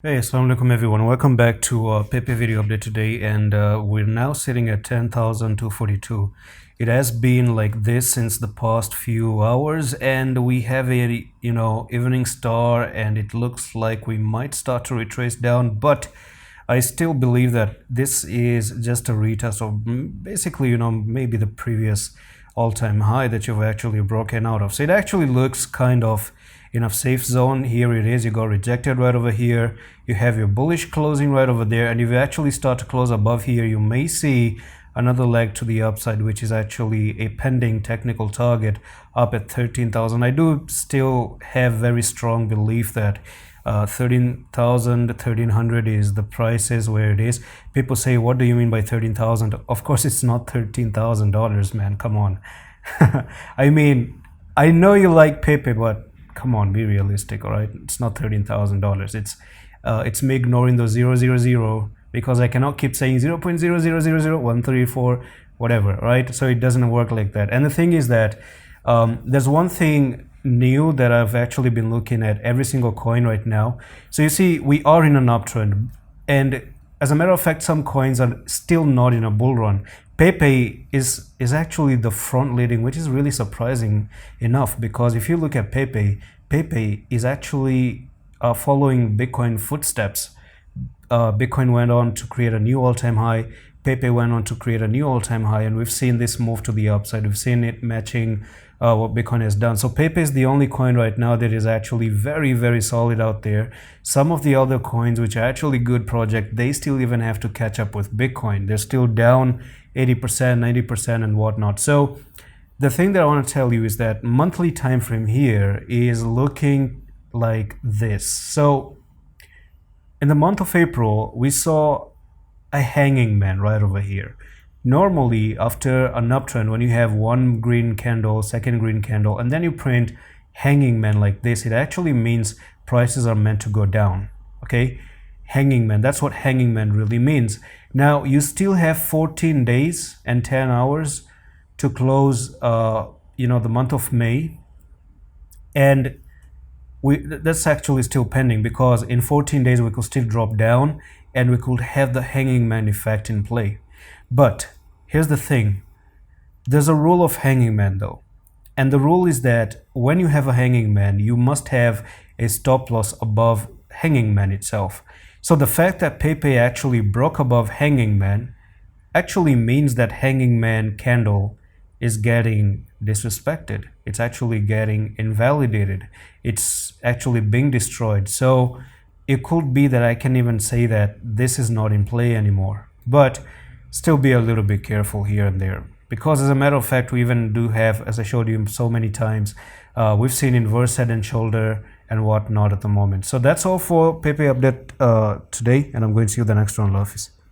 Hey, assalamu alaikum everyone. Welcome back to Pepe video update today, and we're now sitting at 10,242. It has been like this since the past few hours, and we have a evening star, and it looks like we might start to retrace down, but I still believe that this is just a retest of basically maybe the previous all-time high that you've actually broken out of. So it actually looks kind of in a safe zone. Here it is, you got rejected right over here, you have your bullish closing right over there, and if you actually start to close above here, you may see another leg to the upside, which is actually a pending technical target up at 13,000. I do still have very strong belief that 13,000, 1300 is the price is where it is. People say, what do you mean by 13,000? Of course it's not $13,000, man, come on. I mean, I know you like Pepe, but come on, be realistic, all right? It's not $13,000. It's me ignoring the 000 because I cannot keep saying 0.0000134 whatever, right? So it doesn't work like that. And the thing is that there's one thing new that I've actually been looking at every single coin right now. So you see, we are in an uptrend, and as a matter of fact, some coins are still not in a bull run. Pepe is actually the front leading, which is really surprising enough, because if you look at Pepe is actually following Bitcoin footsteps. Bitcoin went on to create a new all-time high. Pepe went on to create a new all-time high, and we've seen this move to the upside. We've seen it matching what Bitcoin has done. So Pepe is the only coin right now that is actually very, very solid out there. Some of the other coins, which are actually good projects, they still even have to catch up with Bitcoin. They're still down 80%, 90% and whatnot. So the thing that I want to tell you is that monthly time frame here is looking like this. So in the month of April, we saw a hanging man right over here. Normally, after an uptrend, when you have one green candle, second green candle, and then you print hanging man like this, it actually means prices are meant to go down. Okay, hanging man, that's what hanging man really means. Now you still have 14 days and 10 hours to close the month of May, and that's actually still pending, because in 14 days we could still drop down and we could have the hanging man effect in play. But here's the thing, there's a rule of hanging man though, and the rule is that when you have a hanging man, you must have a stop loss above hanging man itself. So the fact that Pepe actually broke above hanging man actually means that hanging man candle is getting disrespected. It's actually getting invalidated. It's actually being destroyed. So it could be that I can even say that this is not in play anymore. But still be a little bit careful here and there, because as a matter of fact, we even do have, as I showed you so many times, we've seen inverse head and shoulder and whatnot at the moment. So that's all for Pepe update today, and I'm going to see you the next one. Love.